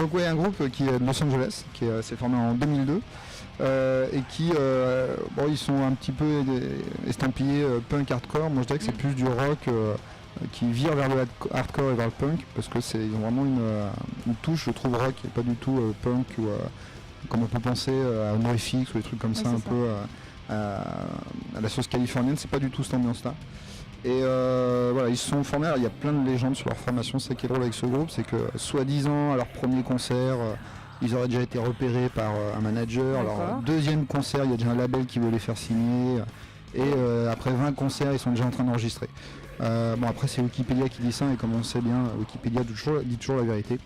Donc ouais, un groupe qui est de Los Angeles, qui s'est formé en 2002 et qui, ils sont un petit peu estampillés punk hardcore. Moi je dirais que c'est plus du rock qui vire vers le hardcore et vers le punk, parce que ils ont vraiment une touche, je trouve, rock, et pas du tout punk ou comme on peut penser à NoFX ou des trucs comme ça, un peu à la sauce californienne. C'est pas du tout cette ambiance-là. Et voilà, ils se sont formés. Alors, il y a plein de légendes sur leur formation. C'est ça qui est drôle avec ce groupe, c'est que soi-disant à leur premier concert, ils auraient déjà été repérés par un manager. Alors deuxième concert, il y a déjà un label qui veut les faire signer. Et après 20 concerts, ils sont déjà en train d'enregistrer. Après c'est Wikipédia qui dit ça, et comme on sait bien, Wikipédia dit toujours la vérité.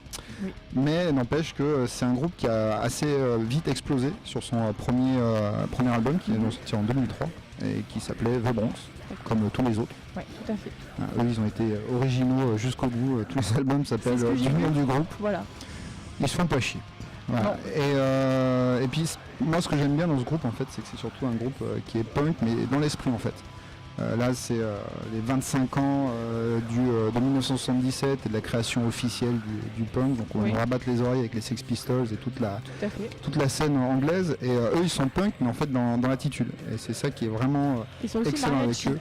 Oui. Mais n'empêche que c'est un groupe qui a assez vite explosé sur son premier album qui est sorti en 2003 et qui s'appelait The Bronx, comme tous les autres. Oui, tout à fait. Eux, ils ont été originaux jusqu'au bout. Tous les albums s'appellent du nom du groupe. Voilà. Ils se font pas chier. Voilà. Et puis moi, ce que j'aime bien dans ce groupe, en fait, c'est que c'est surtout un groupe qui est punk, mais dans l'esprit, en fait. Là, c'est les 25 ans de 1977 et de la création officielle du punk. Donc on rabatte les oreilles avec les Sex Pistols et toute la scène anglaise. Et eux, ils sont punk, mais en fait dans l'attitude. Et c'est ça qui est vraiment excellent avec eux.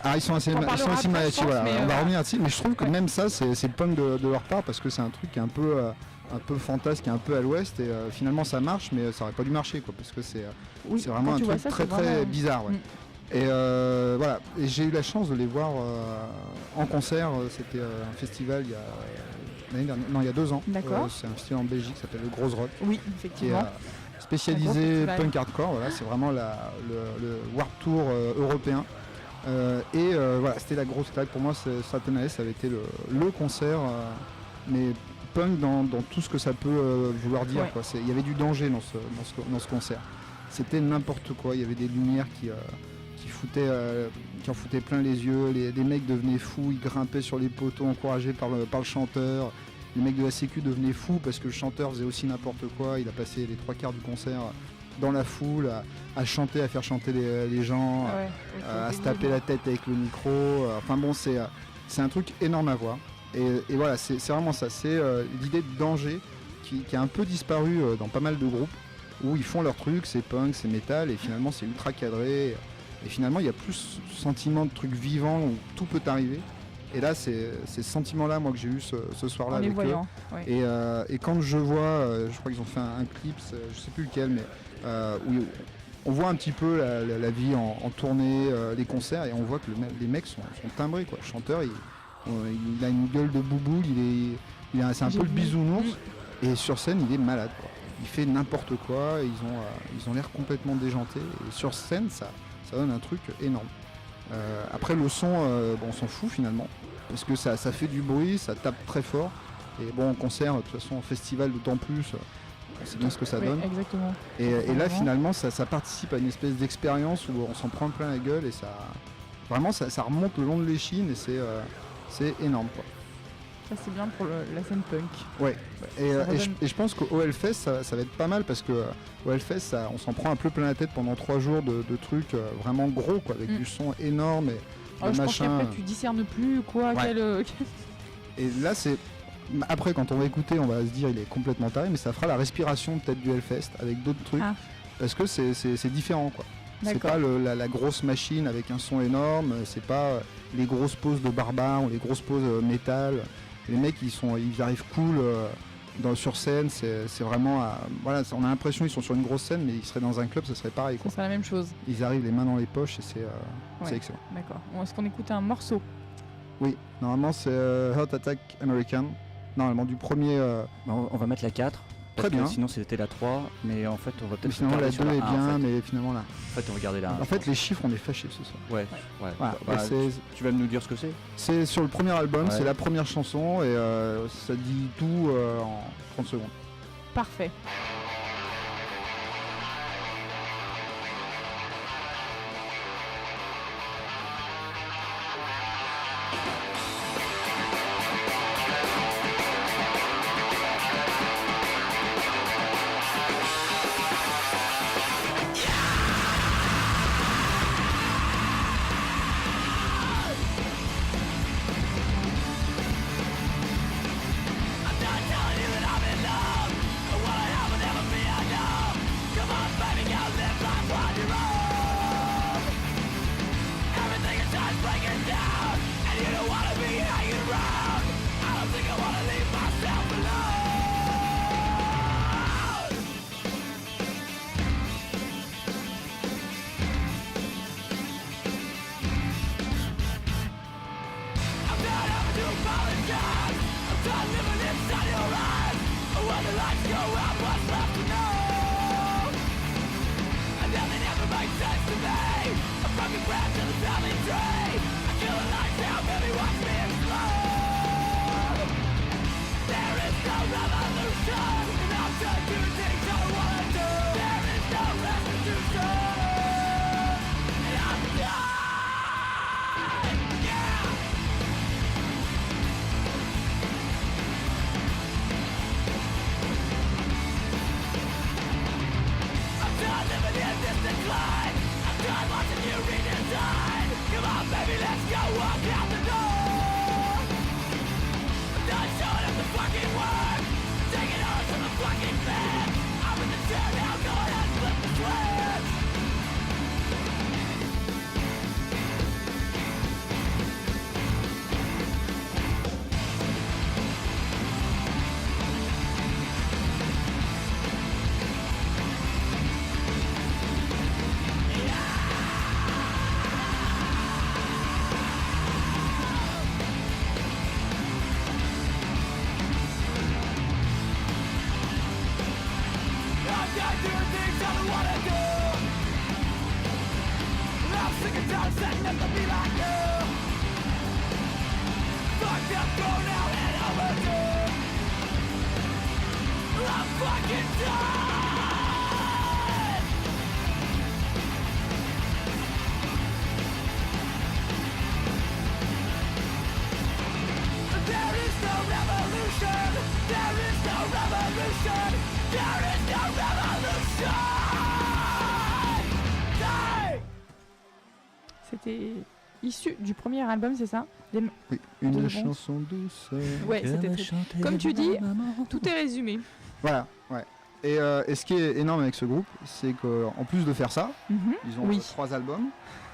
Ah, ils sont aussi mariachi, voilà. On va revenir là-dessus. Mais je trouve que même ça, c'est punk de leur part, parce que c'est un truc qui est un peu fantasque, qui est un peu à l'ouest, et finalement ça marche, mais ça aurait pas dû marcher, quoi, parce que c'est vraiment un truc très bizarre. Ouais. Et voilà, et j'ai eu la chance de les voir en concert. C'était un festival il y a 2 ans. D'accord. C'est un festival en Belgique qui s'appelle le Grosse Rock. Oui, effectivement. Qui est spécialisé punk hardcore. Voilà, c'est vraiment le Warped Tour européen. Voilà, c'était la grosse claque. Pour moi, Satanas, ça avait été le concert, mais punk dans tout ce que ça peut vouloir dire. Ouais. Il y avait du danger dans ce concert. C'était n'importe quoi. Il y avait des lumières qui en foutaient plein les yeux. Les mecs devenaient fous, ils grimpaient sur les poteaux encouragés par le chanteur. Les mecs de la sécu devenaient fous parce que le chanteur faisait aussi n'importe quoi. Il a passé les 3/4 du concert dans la foule, à chanter, à faire chanter les gens, à se taper la tête avec le micro. C'est un truc énorme à voir. Et voilà, c'est vraiment ça. C'est l'idée de danger qui a un peu disparu dans pas mal de groupes où ils font leur truc, c'est punk, c'est métal, et finalement c'est ultra cadré. Et finalement, il y a plus ce sentiment de truc vivant où tout peut arriver. Et là, c'est ce sentiment-là, moi, que j'ai eu ce soir-là avec eux. Ouais. Et quand je vois, je crois qu'ils ont fait un clip, je sais plus lequel, mais où on voit un petit peu la vie en tournée, les concerts, et on voit que les mecs sont timbrés, quoi. Le chanteur, il a une gueule de bouboule, c'est un peu le bisounours, et sur scène, il est malade, quoi. Il fait n'importe quoi, ils ont l'air complètement déjantés, et sur scène, ça donne un truc énorme. Après le son, on s'en fout finalement, parce que ça fait du bruit, ça tape très fort, et en concert, de toute façon en festival d'autant plus, on sait bien ce que ça donne. Exactement. Et là finalement ça participe à une espèce d'expérience où on s'en prend plein la gueule, et ça remonte le long de l'échine, et c'est énorme, quoi. Ça c'est bien pour la scène punk. Ouais, et je pense qu'au Hellfest ça va être pas mal, parce que au Hellfest on s'en prend un peu plein la tête pendant 3 jours de trucs vraiment gros, quoi, avec du son énorme et je pense qu'après tu discernes plus quoi. Ouais. Et là après quand on va écouter, on va se dire il est complètement taré, mais ça fera la respiration peut-être du Hellfest avec d'autres trucs, parce que c'est différent, quoi. C'est pas la grosse machine avec un son énorme, c'est pas les grosses poses de barbares ou les grosses poses métal. Les mecs ils arrivent cool sur scène, c'est vraiment voilà, on a l'impression qu'ils sont sur une grosse scène, mais ils seraient dans un club, ça serait pareil, quoi. Ça serait la même chose. Ils arrivent les mains dans les poches, et c'est excellent. D'accord. Est-ce qu'on écoute un morceau? Oui, normalement c'est Heart Attack American, normalement du premier. On va mettre la 4. Très bien. Sinon c'était la 3, mais en fait on va peut-être. Finalement la 2 est bien, en fait. Mais finalement là. En fait on va garder la 1. En fait les chiffres on est fâchés ce soir. Ouais. Voilà, tu vas nous dire ce que c'est? C'est sur le premier album, c'est la première chanson, et ça dit tout en 30 secondes. Parfait. I'm not telling you that I'm in love. C'était issu du premier album, c'est ça? Oui, une chanson douce. Ouais, c'était très... Comme tu dis, tout est résumé. Voilà, ouais. Et ce qui est énorme avec ce groupe, c'est qu'en plus de faire ça, ils ont 3 albums.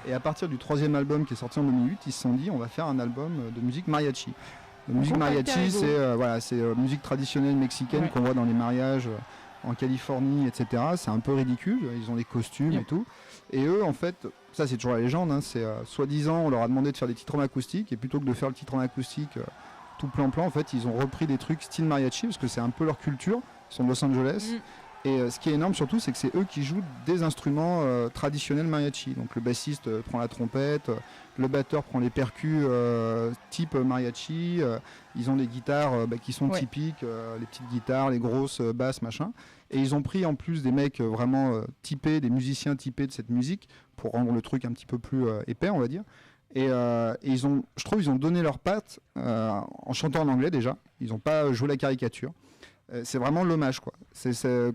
Et à partir du 3e album qui est sorti en 2008, ils se sont dit on va faire un album de musique mariachi. La musique mariachi, c'est musique traditionnelle mexicaine qu'on voit dans les mariages en Californie, etc. C'est un peu ridicule, ils ont les costumes et tout. Et eux, en fait, ça c'est toujours la légende, hein, c'est soi-disant on leur a demandé de faire des titres en acoustique, et plutôt que de faire le titre en acoustique tout plan, en fait, ils ont repris des trucs style mariachi, parce que c'est un peu leur culture, ils sont de Los Angeles. Et ce qui est énorme surtout, c'est que c'est eux qui jouent des instruments traditionnels mariachi. Donc le bassiste prend la trompette, le batteur prend les percus type mariachi. Ils ont des guitares qui sont typiques, les petites guitares, les grosses basses, machin. Et ils ont pris en plus des mecs vraiment typés, des musiciens typés de cette musique, pour rendre le truc un petit peu plus épais, on va dire. Et je trouve qu'ils ont donné leurs pattes en chantant en anglais déjà. Ils n'ont pas joué la caricature. C'est vraiment l'hommage, quoi.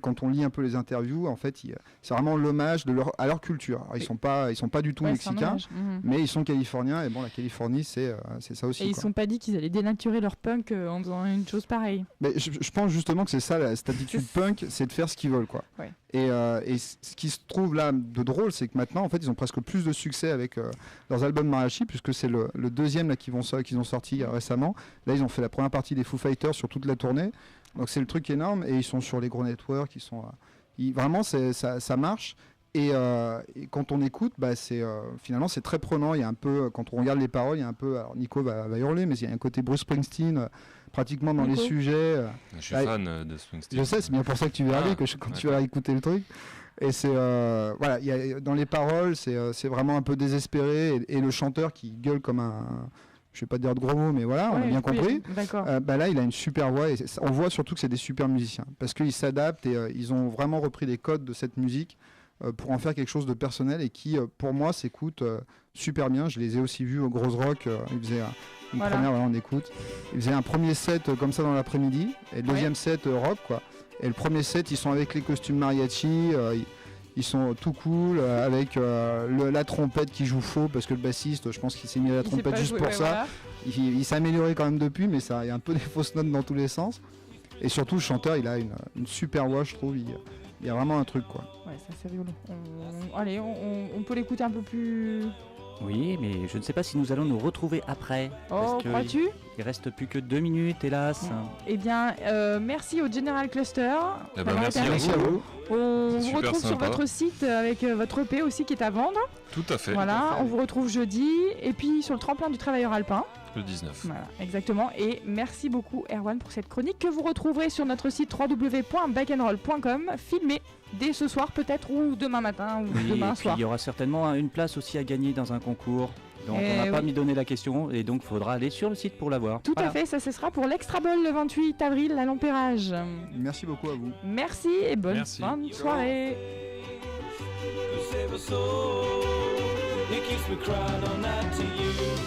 Quand on lit un peu les interviews, en fait, c'est vraiment l'hommage à leur culture. Alors, ils sont pas du tout mexicains, mais ils sont californiens. Et bon, la Californie, c'est ça aussi. Et ils ne sont pas dit qu'ils allaient dénaturer leur punk en faisant une chose pareille. Mais je pense justement que c'est ça, cette attitude punk, c'est de faire ce qu'ils veulent, quoi. Ouais. Et ce qui se trouve là de drôle, c'est que maintenant, en fait, ils ont presque plus de succès avec leurs albums mariachi, puisque c'est le deuxième là qu'ils ont sorti récemment. Là, ils ont fait la première partie des Foo Fighters sur toute la tournée. Donc c'est le truc énorme, et ils sont sur les gros networks, vraiment ça marche. Et quand on écoute, finalement c'est très prenant. Il y a un peu, quand on regarde les paroles, il y a un peu, alors Nico va hurler, mais il y a un côté Bruce Springsteen pratiquement dans les sujets. Je suis fan de Springsteen. Je sais, c'est bien pour ça que tu vas aller, quand tu vas écouter le truc. Et c'est dans les paroles, c'est vraiment un peu désespéré, et le chanteur qui gueule comme un... Je vais pas dire de gros mots, mais voilà, on a bien compris. Là, il a une super voix, et on voit surtout que c'est des super musiciens, parce qu'ils s'adaptent, et ils ont vraiment repris les codes de cette musique pour en faire quelque chose de personnel, et qui, pour moi, s'écoute super bien. Je les ai aussi vus au Grosse Rock. Ils faisaient première, on écoute. Ils faisaient un premier set comme ça dans l'après-midi, et le deuxième set rock, quoi. Et le premier set, ils sont avec les costumes mariachi. Ils sont tout cool, avec la trompette qui joue faux, parce que le bassiste, je pense qu'il s'est mis à la trompette juste pour ça. Voilà. Il s'est amélioré quand même depuis, mais il y a un peu des fausses notes dans tous les sens. Et surtout, le chanteur, il a une super voix, je trouve. Il y a vraiment un truc, quoi. Ouais, ça c'est rigolo. Allez, on peut l'écouter un peu plus... Oui, mais je ne sais pas si nous allons nous retrouver après. Oh, crois-tu ? Il reste plus que 2 minutes, hélas. Eh bien, merci au General Cluster. Merci à vous. On vous retrouve sur votre site avec votre EP aussi qui est à vendre. Tout à fait. Voilà, on vous retrouve jeudi. Et puis sur le tremplin du Travailleur Alpin. Le 19. Voilà, exactement. Et merci beaucoup Erwan pour cette chronique que vous retrouverez sur notre site www.backandroll.com, filmée dès ce soir peut-être ou demain matin ou demain et puis soir. il y aura certainement une place aussi à gagner dans un concours. Donc on n'a pas mis donné la question et donc il faudra aller sur le site pour la voir. Tout à fait, ça ce sera pour l'Extra Ball le 28 avril à l'Empérage. Merci beaucoup à vous. Merci et bonne fin de soirée. It keeps me crying all night to you.